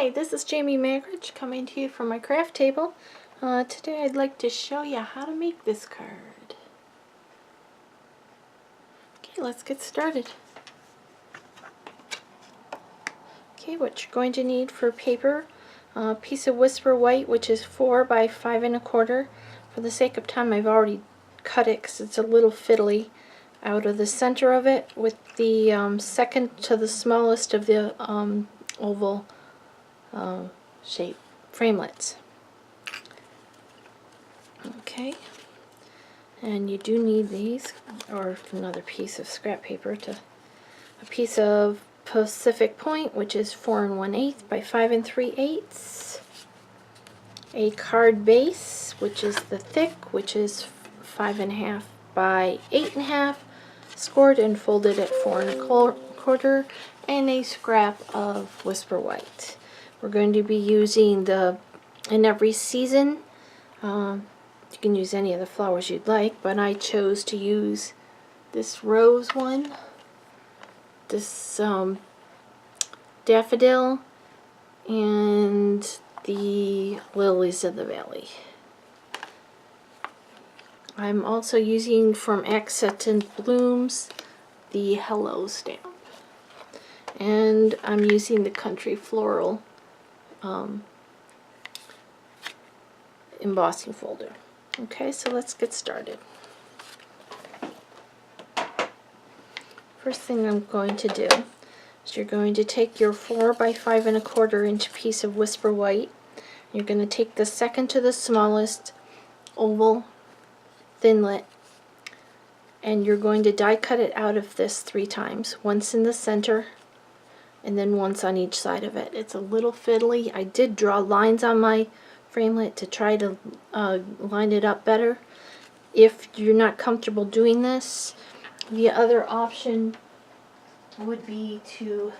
Hi, this is Jamie Magridge coming to you from my craft table. Today I'd like to show you how to make this card. Okay, let's get started. Okay, what you're going to need for paper, a piece of Whisper White, which is 4 by 5 1/4. For the sake of time, I've already cut it because it's a little fiddly out of the center of it with the second to the smallest of the oval shape framelets. Okay, and you do need these, or another piece of scrap paper, a piece of Pacific Point, which is 4 1/8 by 5 3/8, a card base, which is the thick, which is 5 1/2 by 8 1/2, scored and folded at 4 1/4, and a scrap of Whisper White. We're going to be using the In Every Season. You can use any of the flowers you'd like, but I chose to use this rose one, this daffodil, and the lilies of the valley. I'm also using from Accent Blooms the Hello stamp, and I'm using the Country Floral embossing folder. Okay, so let's get started. First thing I'm going to do is you're going to take your 4 by 5 1/4 inch piece of Whisper White. You're going to take the second to the smallest oval thinlet, and you're going to die cut it out of this 3 times, once in the center and then once on each side of it. It's a little fiddly. I did draw lines on my framelit to try to line it up better. If you're not comfortable doing this, the other option would be to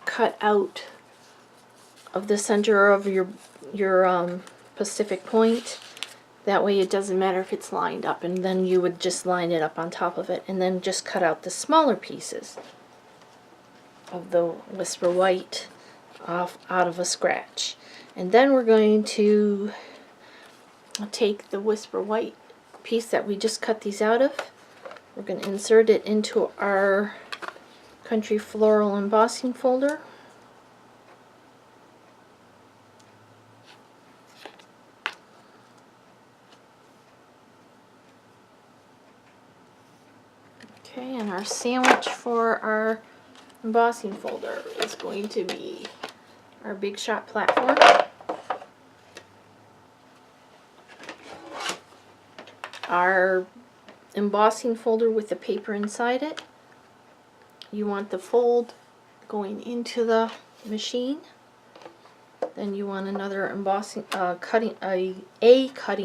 cut out of the center of your Pacific Point. That way it doesn't matter if it's lined up, and then you would just line it up on top of it and then just cut out the smaller pieces of the Whisper White out of a scratch. And then we're going to take the Whisper White piece that we just cut these out of. We're going to insert it into our Country Floral embossing folder. Okay, and our sandwich for our embossing folder is going to be our Big Shot platform, our embossing folder with the paper inside it. You want the fold going into the machine. Then you want another embossing cutting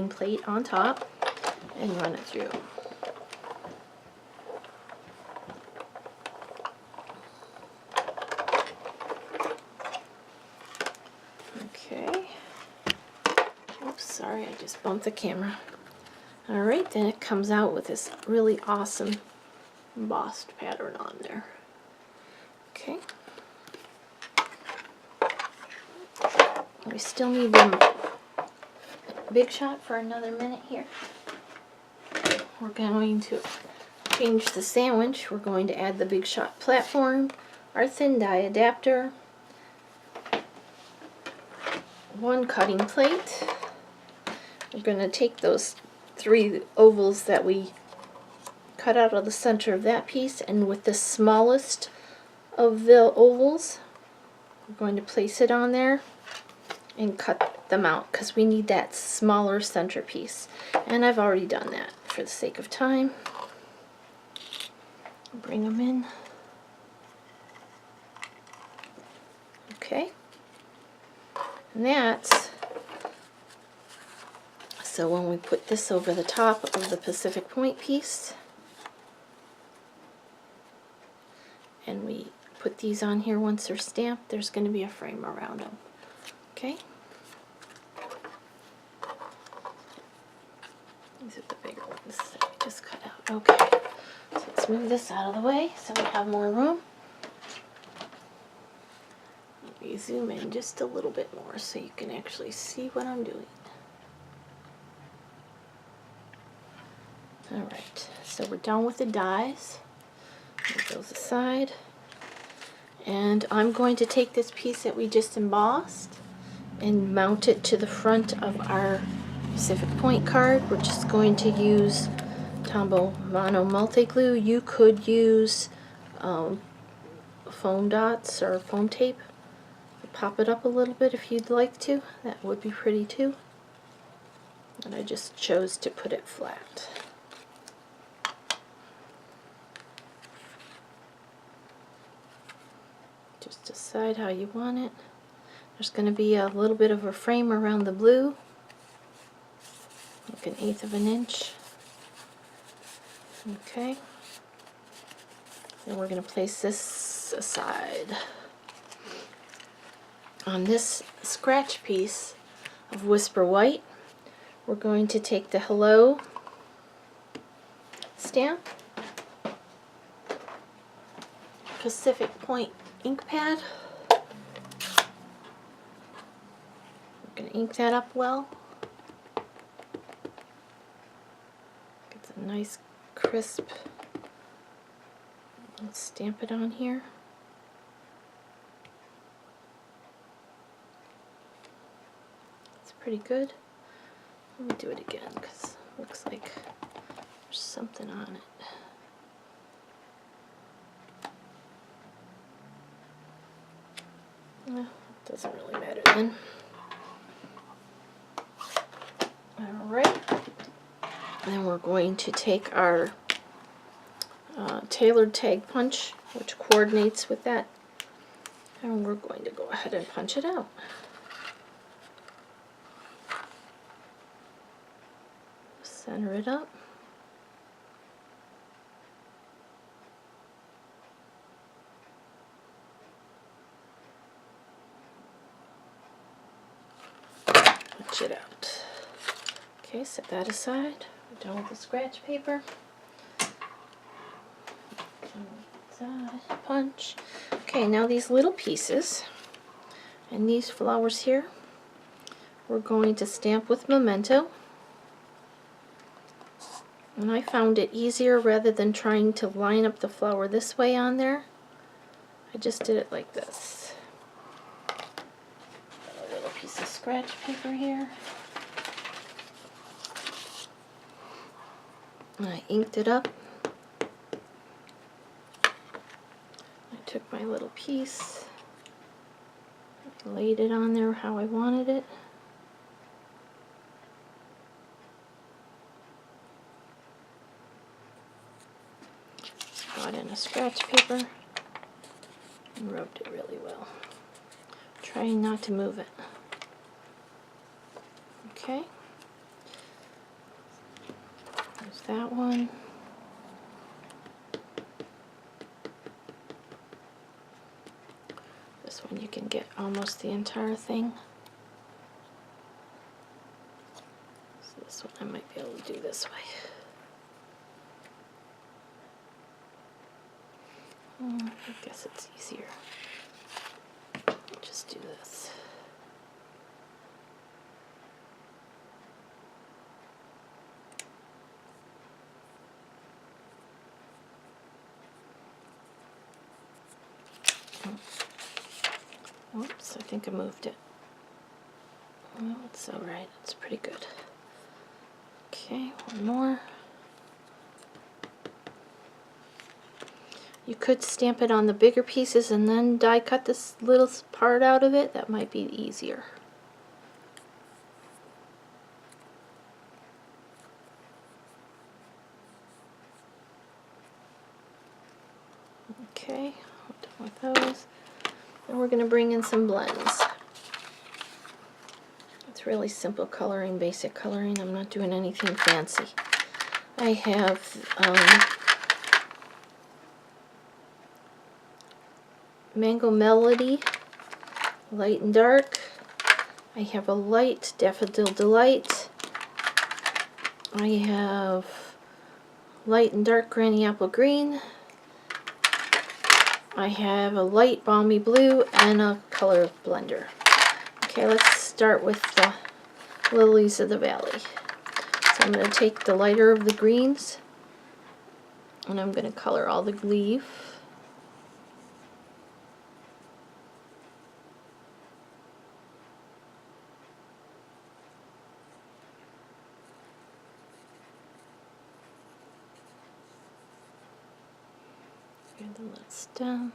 plate on top and run it through. Okay. Oops, sorry, I just bumped the camera. Alright, then it comes out with this really awesome embossed pattern on there. Okay. We still need the Big Shot for another minute here. We're going to change the sandwich. We're going to add the Big Shot platform, our thin die adapter, one cutting plate. We're going to take those 3 ovals that we cut out of the center of that piece, and with the smallest of the ovals, we're going to place it on there and cut them out because we need that smaller center piece. And I've already done that for the sake of time. Bring them in. Okay. And that's so when we put this over the top of the Pacific Point piece, and we put these on here once they're stamped, there's going to be a frame around them. Okay? These are the bigger ones that we just cut out. Okay. So let's move this out of the way so we have more room. me zoom in just a little bit more so you can actually see what I'm doing. Alright, so we're done with the dies. Move those aside. And I'm going to take this piece that we just embossed and mount it to the front of our Pacific Point card. We're just going to use Tombow Mono Multi-Glue. You could use foam dots or foam tape. Pop it up a little bit if you'd like to. That would be pretty too. And I just chose to put it flat. Just decide how you want it. There's going to be a little bit of a frame around the blue, like 1/8 of an inch. Okay. Then we're going to place this aside. On this scratch piece of Whisper White, we're going to take the Hello stamp, Pacific Point ink pad. We're going to ink that up well. Get a nice crisp. Let's stamp it on here. It's pretty good. Let me do it again because it looks like there's something on it. Well, it doesn't really matter then. Alright. Then we're going to take our tailored tag punch, which coordinates with that, and we're going to go ahead and punch it out. Center it up. Punch it out. Okay, set that aside. We're done with the scratch paper. Punch. Okay, now these little pieces and these flowers here, we're going to stamp with Memento. And I found it easier rather than trying to line up the flower this way on there. I just did it like this. Got a little piece of scratch paper here. And I inked it up. I took my little piece, laid it on there how I wanted it. Brought in a scratch paper and rubbed it really well, trying not to move it. Okay, there's that one. This one you can get almost the entire thing. So this one I might be able to do this way. I guess it's easier. Just do this. Oops, I think I moved it. Well, it's alright. It's pretty good. Okay, one more. You could stamp it on the bigger pieces and then die cut this little part out of it. That might be easier. Okay, we're done with those. And we're going to bring in some blends. It's really simple coloring, basic coloring. I'm not doing anything fancy. I have Mango Melody, light and dark. I have a light Daffodil Delight. I have light and dark Granny Apple Green. I have a light balmy blue and a color blender. Okay, let's start with the lilies of the valley. So I'm going to take the lighter of the greens and I'm going to color all the leaf. And the little stem.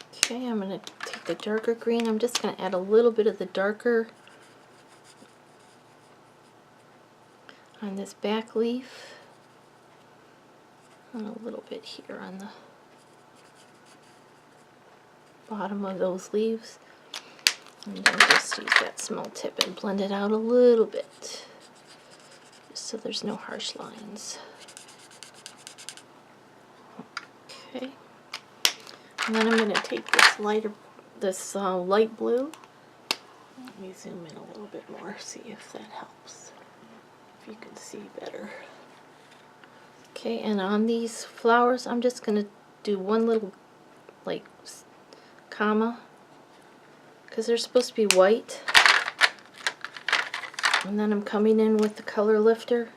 Okay, I'm going to take the darker green. I'm just going to add a little bit of the darker on this back leaf. And a little bit here on the bottom of those leaves. And then just use that small tip and blend it out a little bit, just so there's no harsh lines. Okay, and then I'm going to take this light blue. Let me zoom in a little bit more, see if that helps, if you can see better. Okay, and on these flowers, I'm just going to do one little, like, comma, because they're supposed to be white. And then I'm coming in with the color lifter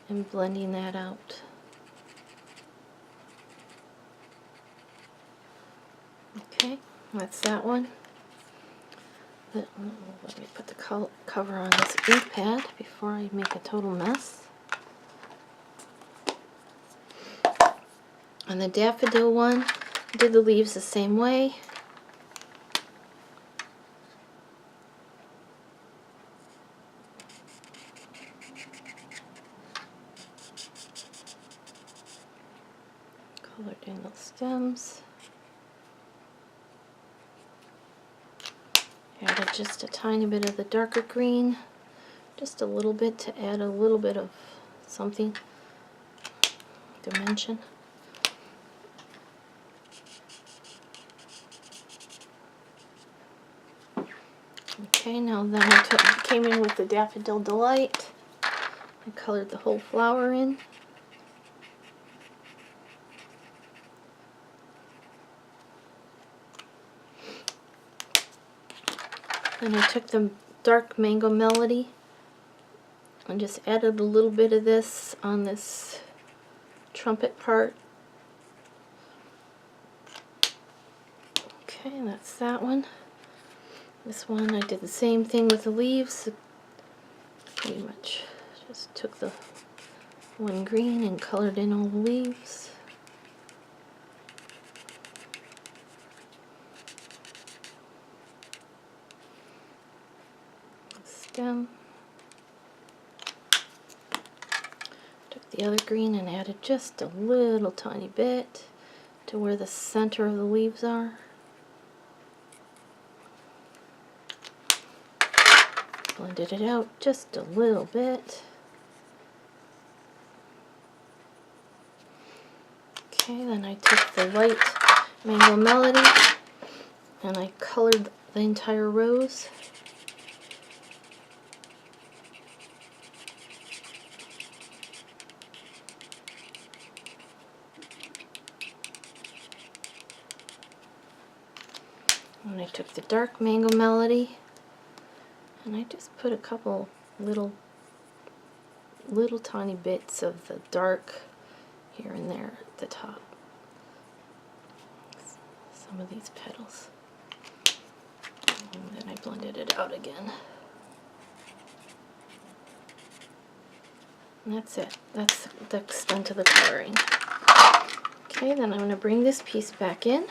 and blending that out. Okay, that's that one. Let me put the cover on this ink pad before I make a total mess. On the daffodil one, I did the leaves the same way. Colored in the stems. Added just a tiny bit of the darker green, just a little bit to add a little bit of something, dimension. Okay, now then I came in with the Daffodil Delight. I colored the whole flower in. Then I took the dark Mango Melody and just added a little bit of this on this trumpet part. Okay, that's that one. This one I did the same thing with the leaves. Pretty much just took the one green and colored in all the leaves. Stem. Took the other green and added just a little tiny bit to where the center of the leaves are. Blended it out just a little bit. Okay, then I took the light Mango Melody and I colored the entire rose. And I took the dark Mango Melody and I just put a couple little tiny bits of the dark here and there at the top. Some of these petals. And then I blended it out again. And that's it. That's the extent of the coloring. Okay, then I'm going to bring this piece back in.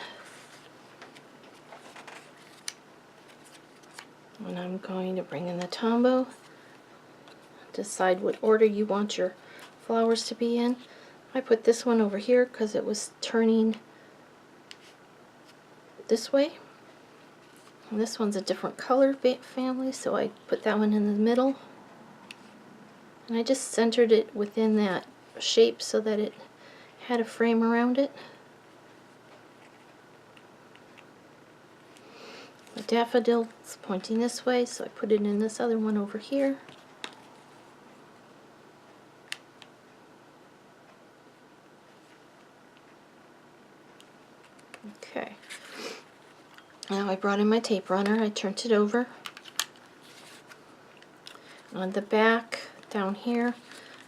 And I'm going to bring in the Tombow. Decide what order you want your flowers to be in. I put this one over here because it was turning this way. And this one's a different color family, so I put that one in the middle. And I just centered it within that shape so that it had a frame around it. The daffodil is pointing this way, so I put it in this other one over here. Okay. Now I brought in my tape runner, I turned it over. On the back, down here,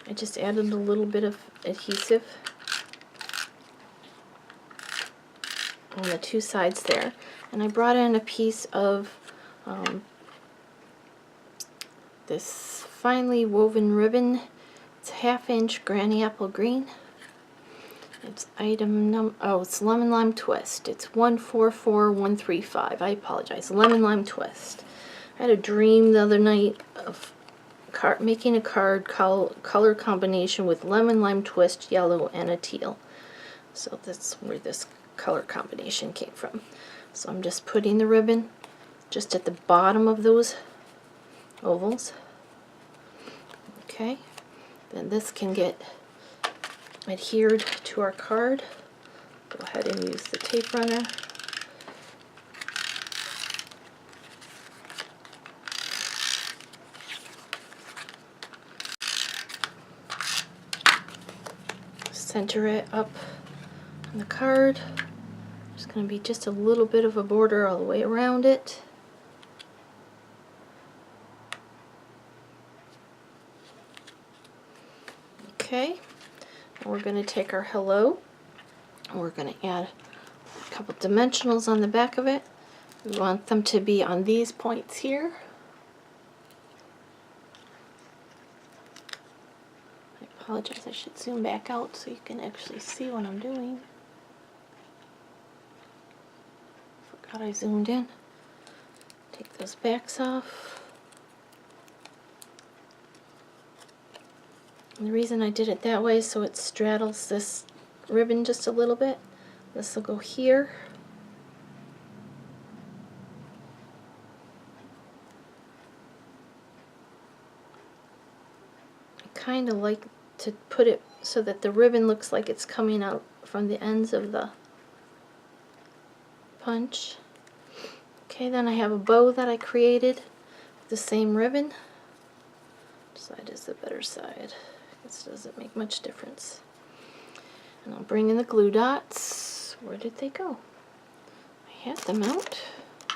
I just added a little bit of adhesive on the two sides there. And I brought in a piece of this finely woven ribbon. It's 1/2 inch Granny Apple Green. It's it's Lemon Lime Twist. It's 144135. I apologize. Lemon Lime Twist. I had a dream the other night of making a card color combination with lemon lime twist, yellow, and a teal. So that's where this color combination came from. So I'm just putting the ribbon just at the bottom of those ovals. Okay. Then this can get adhered to our card. Go ahead and use the tape runner. Center it up on the card. There's going to be just a little bit of a border all the way around it. Okay, and we're going to take our hello, and we're going to add a couple dimensionals on the back of it. We want them to be on these points here. I apologize, I should zoom back out so you can actually see what I'm doing. Forgot I zoomed in. Take those backs off. And the reason I did it that way is so it straddles this ribbon just a little bit. This will go here. I kind of like to put it so that the ribbon looks like it's coming out from the ends of the punch. Okay, then I have a bow that I created with the same ribbon. Which side is the better side? This doesn't make much difference. And I'll bring in the glue dots. Where did they go? I had them out.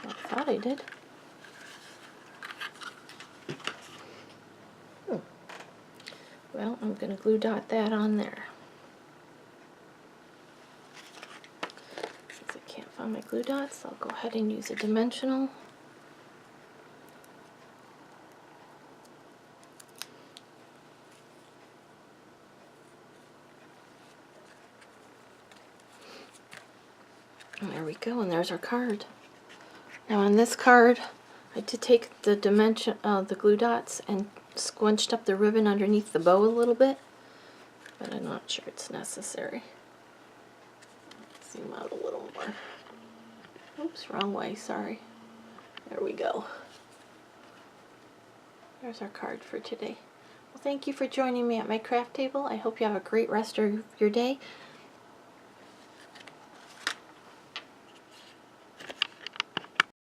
I thought I did. Well, I'm going to glue dot that on there. Since I can't find my glue dots, I'll go ahead and use a dimensional. And there we go, and there's our card. Now on this card, I did take the the glue dots and squinched up the ribbon underneath the bow a little bit, but I'm not sure it's necessary. Zoom out a little more. Oops, wrong way, sorry. There we go. There's our card for today. Well, thank you for joining me at my craft table. I hope you have a great rest of your day.